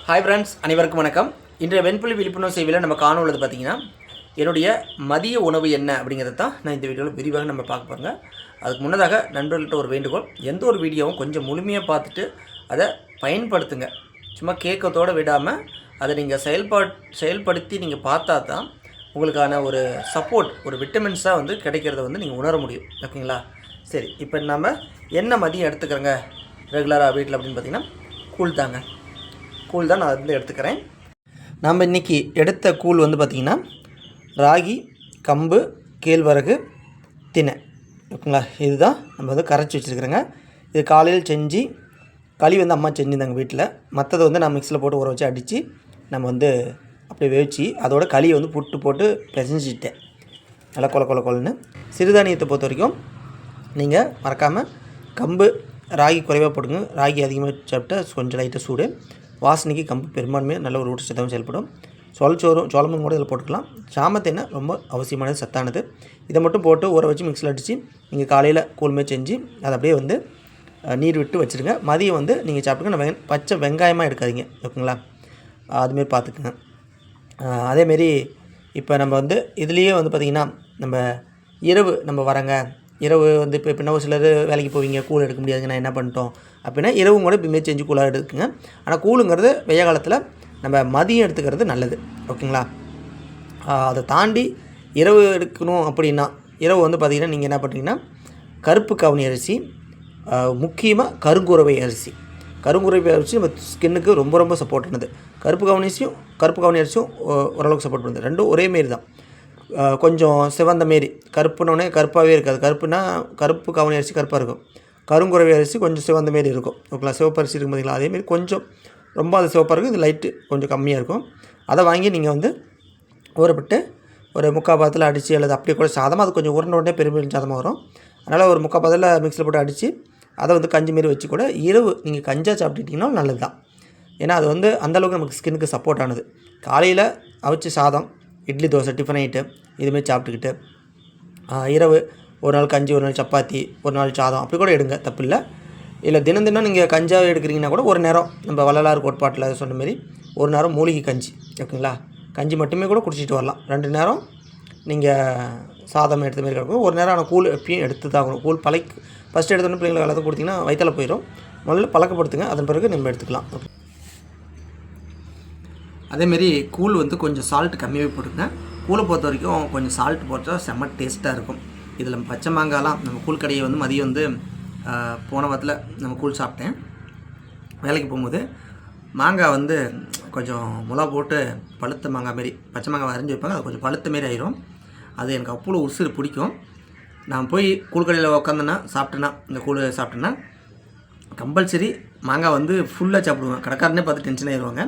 Hi friends, அனைவருக்கும் வணக்கம். இன்றைய வெண்புலி விழிப்புணர்வு சேவையில் நம்ம காண உள்ளது பார்த்திங்கன்னா, என்னுடைய மதிய உணவு என்ன அப்படிங்கிறத தான் நான் இந்த வீடியோவில் விரிவாக நம்ம பார்க்க போகிறோங்க. அதுக்கு முன்னதாக நண்பர்கள்ட்ட ஒரு வேண்டுகோள், எந்த ஒரு வீடியோவும் கொஞ்சம் முழுமையாக பார்த்துட்டு அதை பயன்படுத்துங்க. சும்மா கேட்கத்தோடு விடாமல் அதை நீங்கள் செயல்படுத்தி நீங்கள் பார்த்தா தான் உங்களுக்கான ஒரு சப்போர்ட், ஒரு விட்டமின்ஸாக வந்து கிடைக்கிறத வந்து நீங்கள் உணர முடியும். ஓகேங்களா? சரி, இப்போ நம்ம என்ன மதியம் எடுத்துக்கிறோங்க ரெகுலராக வீட்டில் அப்படின்னு பார்த்திங்கன்னா, கூழ் தாங்க. கூழ் தான் நான் வந்து எடுத்துக்கிறேன். நம்ம இன்றைக்கி எடுத்த கூழ் வந்து பார்த்திங்கன்னா ராகி, கம்பு, கேழ்வரகு, தினை. ஓகேங்களா? இதுதான் நம்ம வந்து கரைச்சி வச்சுருக்குறேங்க. இது காலையில் செஞ்சு களி வந்து அம்மா செஞ்சுருந்தாங்க வீட்டில். மற்றதை வந்து நான் மிக்ஸியில் போட்டு ஊற வச்சு அடித்து நம்ம வந்து அப்படியே வேவிச்சு அதோட களியை வந்து புட்டு போட்டு பிசைஞ்சிட்டேன். நல்லா கொலன்னு. சிறுதானியத்தை பொறுத்த வரைக்கும் நீங்கள் மறக்காமல் கம்பு, ராகி குறைவாக போடுங்க. ராகி அதிகமாக சாப்பிட்டா கொஞ்சம் லைட்டாக சூடு. வாசனைக்கு கம்பு பெரும்பான்மையாக நல்ல ஒரு ஊட்டச்சத்தாகவும் செயல்படும். சோளமும் கூட இதில் போட்டுக்கலாம். சாமத்தெண்ணெய் ரொம்ப அவசியமானது, சத்தானது. இதை மட்டும் போட்டு ஊற வச்சு மிக்ஸில் அடித்து நீங்கள் காலையில் கூழ்மே செஞ்சு அதை அப்படியே வந்து நீர் விட்டு வச்சுருங்க. மதியம் வந்து நீங்கள் சாப்பிடுங்க. பச்சை வெங்காயமாக எடுக்காதீங்க. ஓகேங்களா? அதுமாரி பார்த்துக்குங்க. அதேமாரி இப்போ நம்ம வந்து இதுலேயே வந்து பார்த்திங்கன்னா நம்ம இரவு நம்ம வரங்க, இரவு வந்து இப்போ எப்படின்னா ஒரு சிலர் வேலைக்கு போவீங்க, கூழ் எடுக்க முடியாதுங்க, நான் என்ன பண்ணிட்டோம் அப்படின்னா இரவும் கூட இப்போமே செஞ்சு கூழாக எடுக்குங்க. ஆனால் கூழுங்கிறது வெய்ய காலத்தில் நம்ம மதியம் எடுத்துக்கிறது நல்லது. ஓகேங்களா? அதை தாண்டி இரவு எடுக்கணும் அப்படின்னா இரவு வந்து பார்த்திங்கன்னா நீங்கள் என்ன பண்ணுறீங்கன்னா கருப்பு கவுனி அரிசி, முக்கியமாக கருங்குரவை அரிசி நம்ம ஸ்கின்னுக்கு ரொம்ப ரொம்ப சப்போர்ட் பண்ணுது. கருப்பு கவுனி அரிசியும் ஓரளவுக்கு சப்போர்ட் பண்ணுது. ரெண்டும் ஒரே மாரி தான். கொஞ்சம் சிவந்த மாரி, கருப்புனோடனே கருப்பாகவே இருக்காது. கருப்பு கவுனி அரிசி கருப்பாக இருக்கும். கருங்குரவை அரிசி கொஞ்சம் சிவந்த மாரி இருக்கும். ஓகேங்களா? சிவப்பு அரிசி இருக்கும் பார்த்திங்களா? அதேமாரி கொஞ்சம் ரொம்ப அது சிவப்பாக இருக்கும். இது லைட்டு கொஞ்சம் கம்மியாக இருக்கும். அதை வாங்கி நீங்கள் வந்து ஊறப்பட்டு ஒரு முக்கால் பாதத்தில் அடித்து அல்லது அப்படியே கூட சாதமாக அது கொஞ்சம் உடனே பெரிய சாதமாக வரும். அதனால் ஒரு முக்கால் பாதத்தில் மிக்ஸில் போட்டு அடித்து அதை வந்து கஞ்சி மாரி வச்சு கூட இரவு நீங்கள் கஞ்சாக சாப்பிட்டுட்டிங்கனாலும் நல்லது தான். ஏன்னா அது வந்து அந்தளவுக்கு நமக்கு ஸ்கின்னுக்கு சப்போர்ட் ஆனது. காலையில் அவிச்ச சாதம், இட்லி, தோசை, டிஃபன் ஐட்டு இதுமாரி சாப்பிட்டுக்கிட்டு இரவு ஒரு நாள் கஞ்சி, ஒரு நாள் சப்பாத்தி, ஒரு நாள் சாதம் அப்படி கூட எடுங்க, தப்பு இல்லை. இல்லை தினம் நீங்கள் கஞ்சாவே எடுக்கிறீங்கன்னா கூட ஒரு நேரம் நம்ம வள்ளலார் கோட்பாட்டில் சொன்ன மாரி ஒரு நேரம் மூலிகை கஞ்சி. ஓகேங்களா? கஞ்சி மட்டுமே கூட குடிச்சிட்டு வரலாம். 2 நேரம் நீங்கள் சாதம் எடுத்த மாரி கிடக்கும். ஒரு நேரம் ஆனால் கூழ் எப்பயும் எடுத்து தான் ஆகணும். கூழ் ஃபஸ்ட்டு எடுத்தோன்னே பிள்ளைங்களுக்கு எல்லாத்தையும் கொடுத்திங்கன்னா வயிற்றில் போயிடும். முதல்ல பழக்கப்படுத்துங்க, அதன் பிறகு நம்ம எடுத்துக்கலாம். ஓகே. அதேமாரி கூழ் வந்து கொஞ்சம் சால்ட் கம்மியாகவே போட்டுங்க. கூழை பொறுத்த வரைக்கும் கொஞ்சம் சால்ட் போட்டால் செம்ம டேஸ்ட்டாக இருக்கும். இதில் பச்சை மாங்காய்லாம் நம்ம கூழ் கடையை வந்து மதியம் வந்து போன வாரத்தில் நம்ம கூழ் சாப்பிட்டேன். வேலைக்கு போகும்போது மாங்காய் வந்து கொஞ்சம் மிளகா போட்டு பழுத்த மாங்காய் மாரி, பச்சை மாங்காய் அரைஞ்சி வைப்பாங்க, அது கொஞ்சம் பழுத்த மாரி ஆயிரும். அது எனக்கு அவ்வளோ உசுறு பிடிக்கும். நான் போய் கூழ் கடையில் உட்காந்தேன்னா இந்த கூழ் சாப்பிட்டேன்னா கம்பல்சரி மாங்காய் வந்து ஃபுல்லாக சாப்பிடுவேன். கடைக்காரனே பார்த்து டென்ஷன் ஆயிடுவாங்க.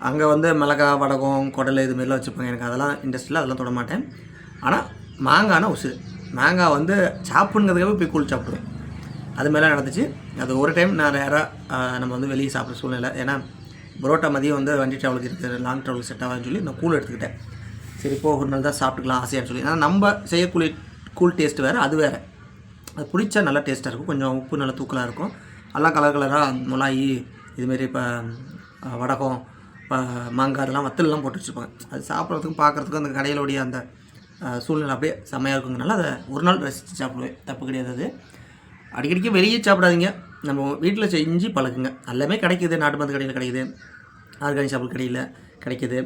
அங்கே வந்து மிளகாய், வடகம், குடல் இதுமாரிலாம் வச்சுருப்பாங்க. எனக்கு அதெல்லாம் இன்ட்ரெஸ்ட் இல்லை, அதெல்லாம் தொட மாட்டேன். ஆனால் மாங்காய்னா உசுறு. மாங்காய் வந்து சாப்பிடுங்கிறதுக்காகவே போய் கூழ் சாப்பிடுவேன். அதுமாரிலாம் நடந்துச்சு. அது ஒரு டைம் நான் ரேராக நம்ம வந்து வெளியே சாப்பிட்ற சூழ்நிலை. ஏன்னா பரோட்டா மதியம் வந்து வண்டி ட்ராவலுக்கு இருக்குது, லாங் ட்ராவலுக்கு செட் ஆகாதுன்னு சொல்லி நான் கூழ் எடுத்துக்கிட்டேன். சரி இப்போ ஒரு நாள் தான் சாப்பிட்டுக்கலாம் ஆசையான்னு சொல்லி. ஆனால் நம்ம செய்யக்கூடிய கூழ் டேஸ்ட்டு வேறு, அது வேறு. அது பிடிச்சா நல்லா டேஸ்ட்டாக இருக்கும். கொஞ்சம் உப்பு நல்லா தூக்கலாக இருக்கும். எல்லாம் கலராக மிளாயி இதுமாரி இப்போ வடகம், இப்போ மாங்காய் அதெல்லாம் வத்தல்லாம் போட்டு வச்சுருப்பாங்க. அது சாப்பிட்றதுக்கும் பார்க்குறதுக்கும் அந்த கடையிலோடைய அந்த சூழ்நிலை அப்படியே செம்மையாக இருக்குங்கனால அதை ஒரு நாள் ரசித்து சாப்பிடுவேன். தப்பு கிடையாது. அது அடிக்கடிக்கு வெளியே சாப்பிடாதீங்க, நம்ம வீட்டில் செஞ்சு பழக்குங்க. எல்லாமே கிடைக்கிது. நாட்டு மருந்து கடையில் கிடைக்கிது, ஆர்கானிக் ஷாப்பு கடையில் கிடைக்கிது.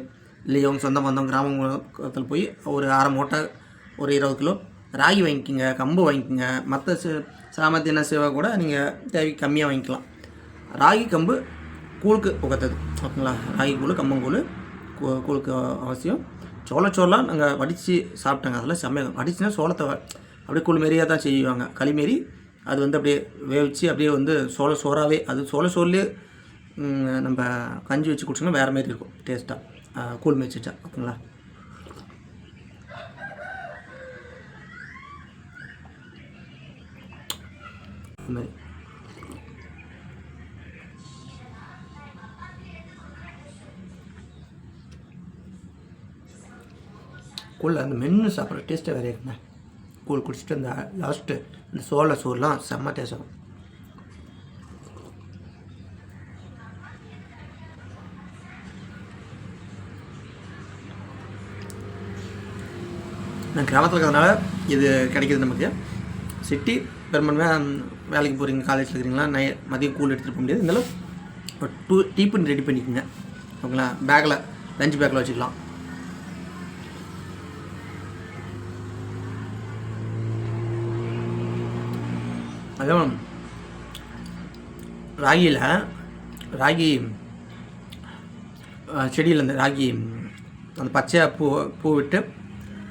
இல்லையோ உங்கள் சொந்த பந்தம் கிராமத்தில் போய் ஒரு 1/2 மூட்டை ஒரு 20 கிலோ ராகி வாங்கிக்கோங்க, கம்பு வாங்கிக்கோங்க. மற்ற சாமத்தின சேவை கூட நீங்கள் தேவைக்கு கம்மியாக வாங்கிக்கலாம். ராகி கம்பு கூழுக்கு உகத்தது. ஓகேங்களா? ராகி கூழ், கம்பங்கூழ் கூழுக்கு அவசியம். சோளச்சோறுலாம் நாங்கள் வடித்து சாப்பிட்டோங்க. அதெல்லாம் செம்மையாக வடிச்சுன்னா சோளத்தை அப்படியே கூழ் மாரியாக தான் செய்வாங்க, களிமாரி. அது வந்து அப்படியே வேவிச்சு அப்படியே வந்து சோறாகவே, அது சோறுலேயே நம்ம கஞ்சி வச்சு குடிச்சோன்னா வேறு மாரி இருக்கும் டேஸ்ட்டாக, கூழ் மாரி வச்சா. ஓகேங்களா? இது மாதிரி கூழ் அந்த மென்று சாப்பிட்ற டேஸ்ட்டை வேறு இருக்குங்க. கூழ் குடிச்சிட்டு அந்த லாஸ்ட்டு இந்த சோறுலாம் செம்ம டேஸ்ட் ஆகும். கிராமத்தில் இருக்கிறதுனால இது கிடைக்கிது நமக்கு. சிட்டி பெரும்பான்மையாக வேலைக்கு போகிறீங்க, காலேஜில் இருக்கிறீங்களா, மதியம் கூழ் எடுத்துகிட்டு போக முடியாது. இருந்தாலும் ஒரு டீ பண்ணி ரெடி பண்ணிக்கோங்க ஓகேங்களா. பேக்கில் லஞ்ச் பேக்கில் வச்சுக்கலாம். அதுவும் ராகி செடியில் அந்த ராகி அந்த பச்சையாக பூ விட்டு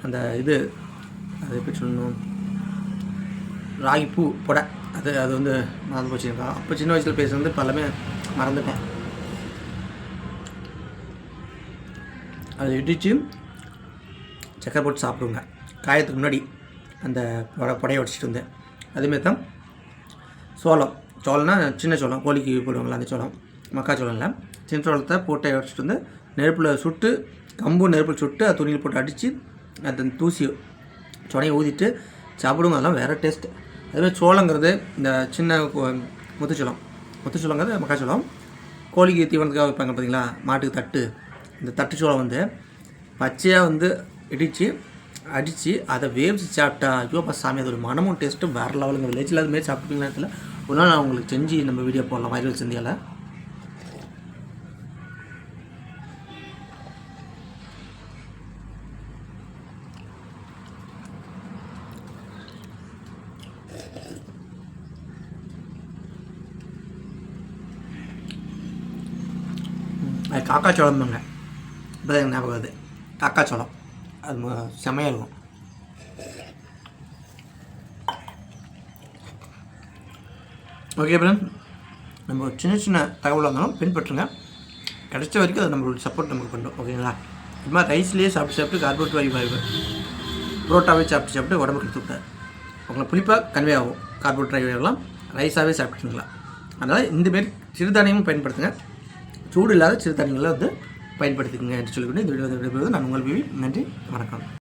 அந்த இது அது எப்படி சொல்லணும், ராகி பூ பொடை அது வந்து மறந்து போச்சுருக்கா. அப்போ சின்ன வயசில் பேசுகிறது இப்போ எல்லாமே மறந்துட்டேன். அதை இடித்து சக்கரை போட்டு சாப்பிடுங்க காயத்துக்கு முன்னாடி. அந்த புடையை உடச்சிட்டு வந்தேன். அதேமாரி தான் சோளம்னா சின்ன சோளம், கோழிக்கு போடுவாங்களா அந்த சோளம், மக்காச்சோளம் இல்லை, சின்ன சோளத்தை போட்டு உடச்சிட்டு வந்து நெருப்பில் சுட்டு, கம்பு நெருப்பில் சுட்டு அது துணியில் போட்டு அடித்து அந்த தூசி சொனையை ஊதிட்டு சாப்பிடுவோம். அதெல்லாம் வேறு டேஸ்ட்டு. அதுமாதிரி சோளங்கிறது இந்த சின்ன முத்துச்சோளங்கிறது மக்காச்சோளம், கோழிக்கு தீவனத்துக்காக வைப்பாங்க பார்த்தீங்களா, மாட்டுக்கு தட்டு. இந்த தட்டு சோளம் வந்து பச்சையாக வந்து அடித்து அதை வேவிச்சு சாப்பிட்டா ஐயோப்பா சாமி, அதோட மனமும் டேஸ்ட்டும் வேறு லெவலுங்க. வில்லேஜில் அதுமாரி சாப்பிட்டுப்பீங்களா இடத்துல ஒரு நாள் நான் உங்களுக்கு செஞ்சு நம்ம வீடியோ போடலாம் வைரல் சிந்தியாவில். அது காக்காச்சோளம்பாங்க. இப்போ தான் ஞாபகம் வருது, காக்காச்சோளம். அது செம்மையாக இருக்கும். ஓகே ஃப்ரெண்ட், நம்ம சின்ன சின்ன தகவலாக இருந்தாலும் பின்பற்றுங்க. கிடைச்ச வரைக்கும் அது நம்மளோட சப்போர்ட் நமக்கு பண்ணுறோம் ஓகேங்களா. இது மாதிரி ரைஸ்லேயே சாப்பிட்டு கார்போஹைட்ரேட் வாய்வு புரோட்டாவே சாப்பிட்டு உடம்புக்கு எடுத்து விட்டார். உங்களை புளிப்பாக கன்வே ஆகும். கார்போஹைட்ரேட் வாய்வெல்லாம் ரைஸாகவே சாப்பிட்டுங்களா. அதனால் இந்தமாரி சிறுதானியமும் பயன்படுத்துங்க. சூடு இல்லாத சிறுதானியங்களை வந்து பயன்படுத்திக்கங்க என்று சொல்லிக்கொண்டு இந்த வீடியோ நான் உங்கள் விவி. நன்றி, வணக்கம்.